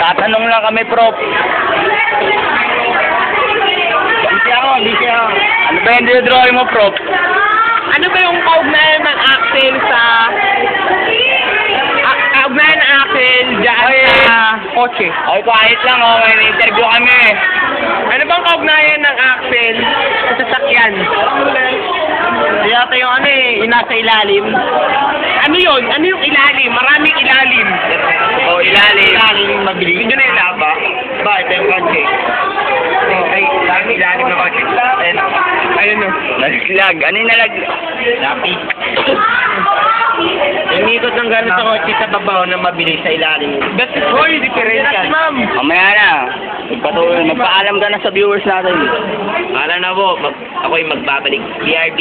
Tatanong lang kami, Prof. Busy ako. Ano ba yung dinodrawing mo, Prof? Ano ba yung kaugnayan ng axle sa... kaugnayan ng axle dyan sa kotse? Ay, kahit lang, may interview kami. Ano bang kaugnayan ng axle sa sasakyan? Yata yung ano yung nasa ilalim. Ano yun? Ano yung ilalim? Maraming ilalim. Ilalim. Ilalim yung mabilis. Hindi na yung laba. Ba, ito yung kotse. Ay, ilalim na kotse. Ayun o. Nalaglag. Ano yung nalaglag? Lapis. Umikot ng gano'n sa kotse sa babaw na mabilis sa ilalim. That's hoy, differential. Ma'am. Mamaya na. Magpaalam ka na sa viewers natin. Alam na po, ako'y magbabalik. BRB.